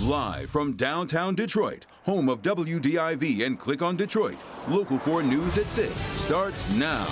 Live from downtown Detroit, home of WDIV and Click on Detroit, Local 4 News at 6 starts now.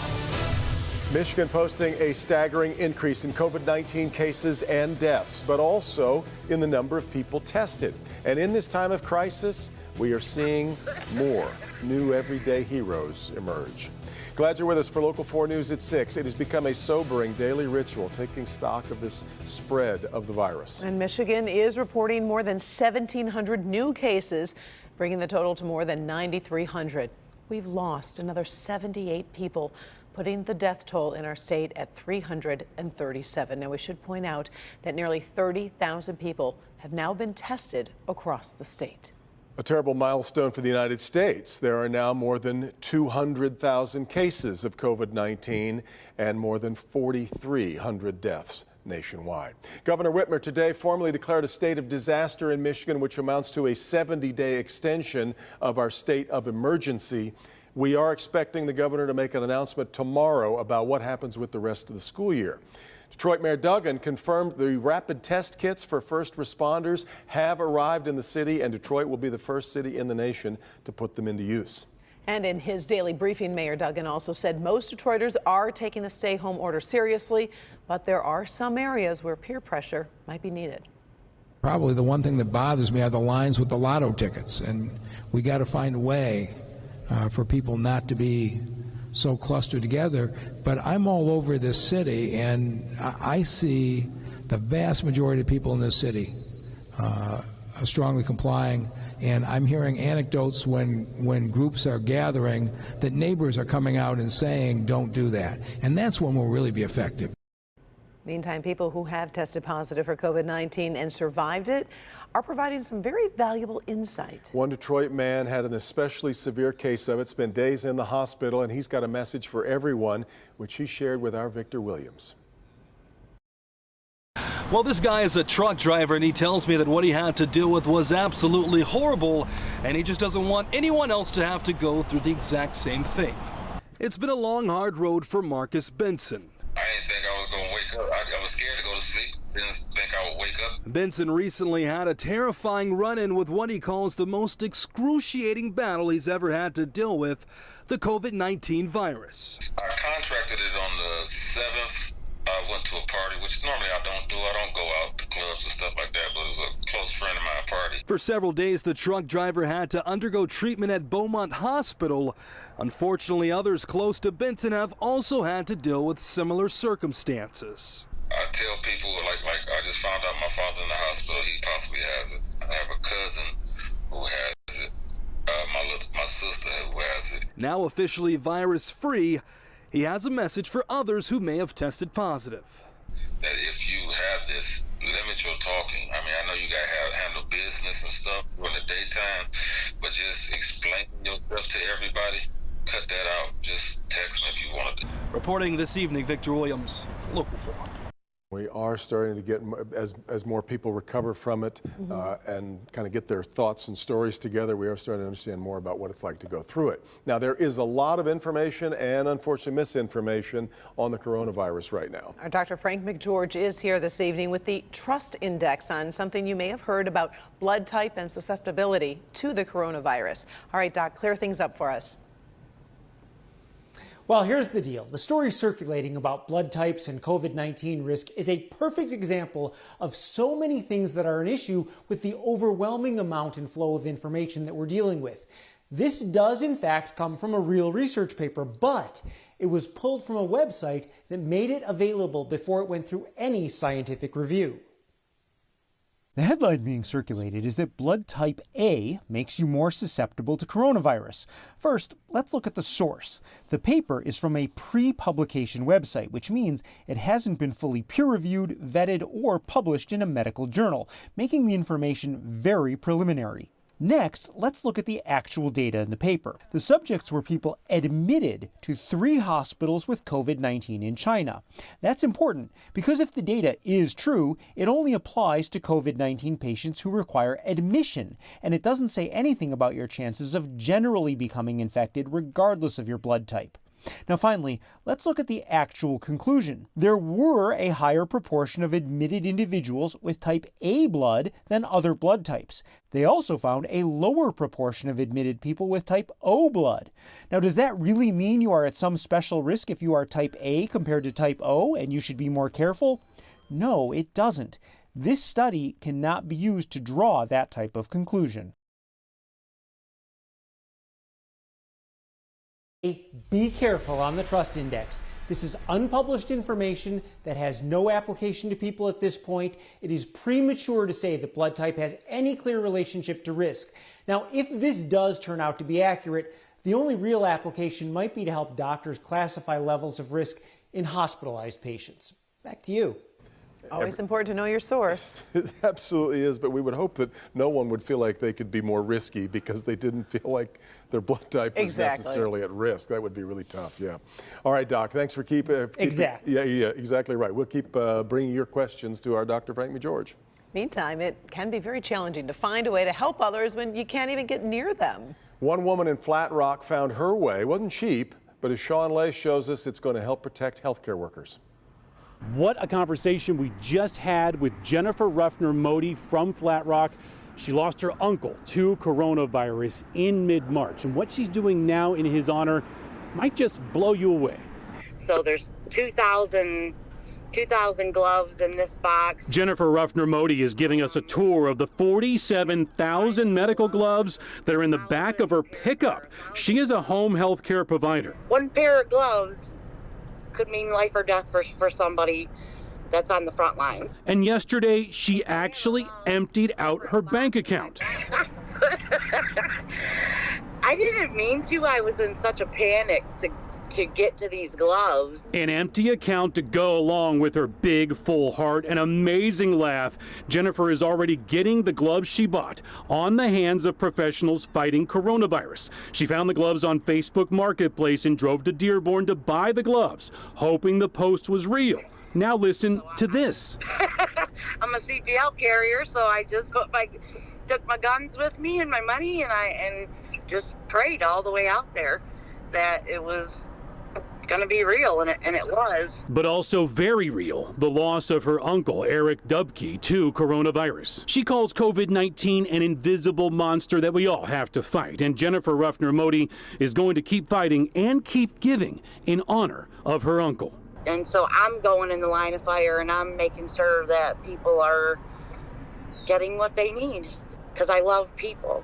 Michigan posting a staggering increase in COVID-19 cases and deaths, but also in the number of people tested. And in this time of crisis, we are seeing more new everyday heroes emerge. Glad you're with us for Local 4 News at 6. It has become a sobering daily ritual, taking stock of this spread of the virus. And Michigan is reporting more than 1,700 new cases, bringing the total to more than 9,300. We've lost another 78 people, putting the death toll in our state at 337. Now, we should point out that nearly 30,000 people have now been tested across the state. A terrible milestone for the United States. There are now more than 200,000 cases of COVID-19 and more than 4,300 deaths nationwide. Governor Whitmer today formally declared a state of disaster in Michigan, which amounts to a 70-day extension of our state of emergency. We are expecting the governor to make an announcement tomorrow about what happens with the rest of the school year. Detroit Mayor Duggan confirmed the rapid test kits for first responders have arrived in the city, and Detroit will be the first city in the nation to put them into use. And in his daily briefing, Mayor Duggan also said most Detroiters are taking the stay-home order seriously, but there are some areas where peer pressure might be needed. Probably the one thing that bothers me are the lines with the lotto tickets, and we got to find a way for people not to be so clustered together. But I'm all over this city, and I see the vast majority of people in this city are strongly complying, and I'm hearing anecdotes when groups are gathering that neighbors are coming out and saying don't do that, and that's when we'll really be effective. Meantime, people who have tested positive for COVID-19 and survived it are providing some very valuable insight. One Detroit man had an especially severe case of it, spent days in the hospital, and he's got a message for everyone, which he shared with our Victor Williams. Well, this guy is a truck driver, and he tells me that what he had to deal with was absolutely horrible, and he just doesn't want anyone else to have to go through the exact same thing. It's been a long, hard road for Marcus Benson. I didn't think I was going to wake up. I was scared to go to sleep. Didn't think I would wake up. Benson recently had a terrifying run-in with what he calls the most excruciating battle he's ever had to deal with, the COVID-19 virus. I contracted it on the 7th. I went to a party, which normally I don't do. I don't go out to clubs and stuff like that, but it was a close friend of mine party. For several days, the truck driver had to undergo treatment at Beaumont Hospital. Unfortunately, others close to Benson have also had to deal with similar circumstances. I tell people, like I just found out my father in the hospital, he possibly has it. I have a cousin who has it, my sister who has it. Now officially virus-free, he has a message for others who may have tested positive. That if you have this, limit your talking. I mean, I know you got to handle business and stuff during the daytime, but just explain yourself to everybody. Cut that out. Just text me if you want to. Reporting this evening, Victor Williams, Local 4. We are starting to get, as more people recover from it and kind of get their thoughts and stories together, we are starting to understand more about what it's like to go through it. Now, there is a lot of information and unfortunately misinformation on the coronavirus right now. Our Dr. Frank McGeorge is here this evening with the Trust Index on something you may have heard about blood type and susceptibility to the coronavirus. All right, Doc, clear things up for us. Well, here's the deal. The story circulating about blood types and COVID-19 risk is a perfect example of so many things that are an issue with the overwhelming amount and flow of information that we're dealing with. This does, in fact, come from a real research paper, but it was pulled from a website that made it available before it went through any scientific review. The headline being circulated is that blood type A makes you more susceptible to coronavirus. First, let's look at the source. The paper is from a pre-publication website, which means it hasn't been fully peer-reviewed, vetted, or published in a medical journal, making the information very preliminary. Next, let's look at the actual data in the paper. The subjects were people admitted to 3 hospitals with COVID-19 in China. That's important because if the data is true, it only applies to COVID-19 patients who require admission, and it doesn't say anything about your chances of generally becoming infected regardless of your blood type. Now finally, let's look at the actual conclusion. There were a higher proportion of admitted individuals with type A blood than other blood types. They also found a lower proportion of admitted people with type O blood. Now, does that really mean you are at some special risk if you are type A compared to type O and you should be more careful? No, it doesn't. This study cannot be used to draw that type of conclusion. Be careful on the trust index. This is unpublished information that has no application to people at this point. It is premature to say that blood type has any clear relationship to risk. Now, if this does turn out to be accurate, the only real application might be to help doctors classify levels of risk in hospitalized patients. Back to you. Always important to know your source. It absolutely is, but we would hope that no one would feel like they could be more risky because they didn't feel like their blood type was necessarily at risk. That would be really tough, yeah. All right, Doc, thanks for keeping... Exactly. Yeah, exactly right. We'll keep bringing your questions to our Dr. Frank McGeorge. Meantime, it can be very challenging to find a way to help others when you can't even get near them. One woman in Flat Rock found her way. It wasn't cheap, but as Sean Lay shows us, it's going to help protect healthcare workers. What a conversation we just had with Jennifer Ruffner Modi from Flat Rock. She lost her uncle to coronavirus in mid-March, and what she's doing now in his honor might just blow you away. So there's 2,000 gloves in this box. Jennifer Ruffner Modi is giving us a tour of the 47,000 medical gloves that are in the back of her pickup. She is a home health care provider. One pair of gloves could mean life or death for somebody that's on the front lines. And yesterday, she actually emptied out her bank account. I didn't mean to. I was in such a panic to get to these gloves. An empty account to go along with her big, full heart, an amazing laugh. Jennifer is already getting the gloves she bought on the hands of professionals fighting coronavirus. She found the gloves on Facebook Marketplace and drove to Dearborn to buy the gloves, hoping the post was real. Now listen to this. I'm a CPL carrier, so I just took my guns with me and my money, and just prayed all the way out there that it was going to be real, and it was. But also very real, the loss of her uncle, Eric Dubke, to coronavirus. She calls COVID-19 an invisible monster that we all have to fight, and Jennifer Ruffner Modi is going to keep fighting and keep giving in honor of her uncle. And so I'm going in the line of fire, and I'm making sure that people are getting what they need, because I love people.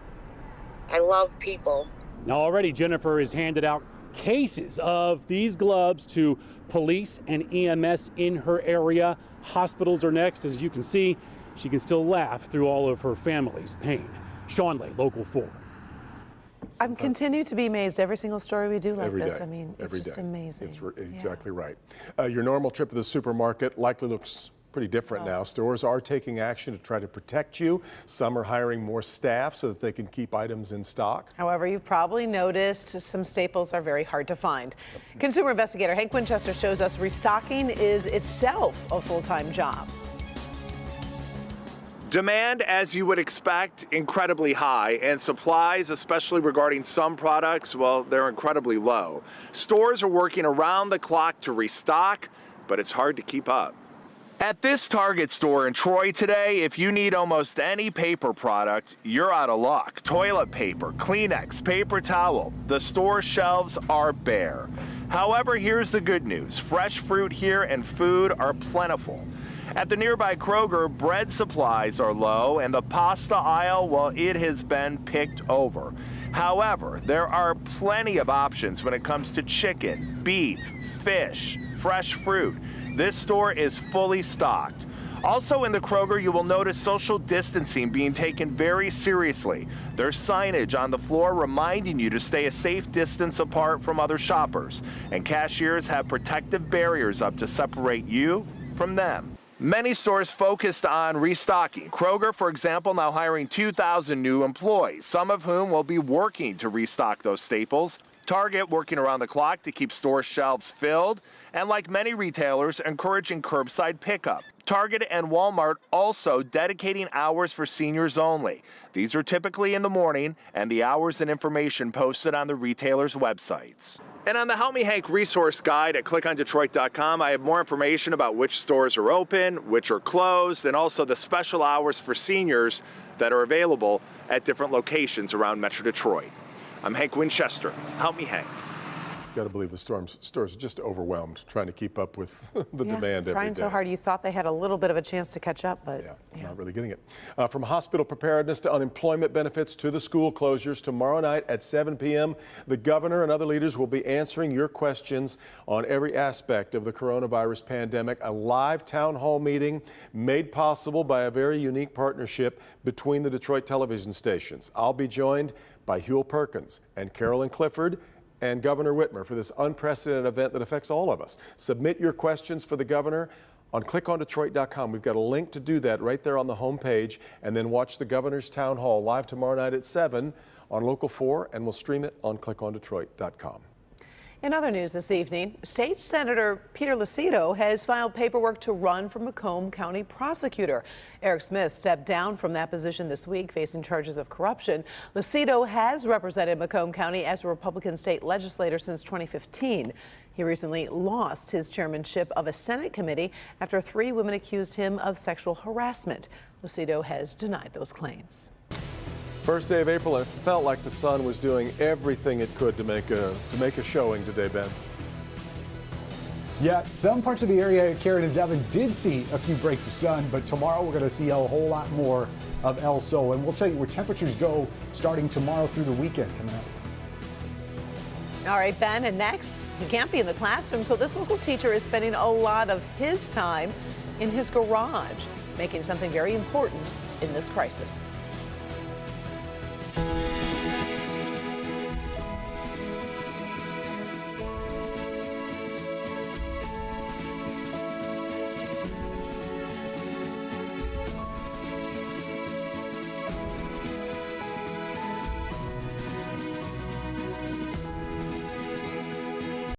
I love people. Now already Jennifer has handed out cases of these gloves to police and EMS in her area. Hospitals are next. As you can see, she can still laugh through all of her family's pain. Sean Lay, Local 4. I'm continue to be amazed every single story we do like Every this. day. I mean, it's Every just day. amazing. It's exactly right. Your normal trip to the supermarket likely looks pretty different now. Stores are taking action to try to protect you. Some are hiring more staff so that they can keep items in stock. However, you've probably noticed some staples are very hard to find. Consumer investigator Hank Winchester shows us restocking is itself a full-time job. Demand, as you would expect, incredibly high, and supplies, especially regarding some products, well, they're incredibly low. Stores are working around the clock to restock, but it's hard to keep up. At this Target store in Troy today, if you need almost any paper product, you're out of luck. Toilet paper, Kleenex, paper towel, the store shelves are bare. However, here's the good news. Fresh fruit here and food are plentiful. At the nearby Kroger, bread supplies are low, and the pasta aisle, well, it has been picked over. However, there are plenty of options when it comes to chicken, beef, fish, fresh fruit. This store is fully stocked. Also in the Kroger, you will notice social distancing being taken very seriously. There's signage on the floor reminding you to stay a safe distance apart from other shoppers. And cashiers have protective barriers up to separate you from them. Many stores focused on restocking. Kroger, for example, now hiring 2,000 new employees, some of whom will be working to restock those staples. Target working around the clock to keep store shelves filled, and like many retailers, encouraging curbside pickup. Target and Walmart also dedicating hours for seniors only. These are typically in the morning, and the hours and information posted on the retailers' websites. And on the Help Me Hank resource guide at clickondetroit.com, I have more information about which stores are open, which are closed, and also the special hours for seniors that are available at different locations around Metro Detroit. I'm Hank Winchester. Help Me Hank. Got to believe the stores are just overwhelmed trying to keep up with the demand every day. Trying so hard. You thought they had a little bit of a chance to catch up, but not really getting it. From hospital preparedness to unemployment benefits to the school closures, tomorrow night at 7 p.m., the governor and other leaders will be answering your questions on every aspect of the coronavirus pandemic. A live town hall meeting made possible by a very unique partnership between the Detroit television stations. I'll be joined by Huel Perkins and Carolyn Clifford and Governor Whitmer for this unprecedented event that affects all of us. Submit your questions for the governor on clickondetroit.com. We've got a link to do that right there on the home page, and then watch the governor's town hall live tomorrow night at 7 on Local 4, and we'll stream it on clickondetroit.com. In other news this evening, State Senator Peter Lucido has filed paperwork to run for Macomb County prosecutor. Eric Smith stepped down from that position this week, facing charges of corruption. Lucido has represented Macomb County as a Republican state legislator since 2015. He recently lost his chairmanship of a Senate committee after 3 women accused him of sexual harassment. Lucido has denied those claims. First day of April, and it felt like the sun was doing everything it could to make a showing today, Ben. Yeah, some parts of the area, Karen and Devin, did see a few breaks of sun, but tomorrow we're going to see a whole lot more of El Sol. And we'll tell you where temperatures go starting tomorrow through the weekend coming up. All right, Ben, and next, he can't be in the classroom, so this local teacher is spending a lot of his time in his garage, making something very important in this crisis.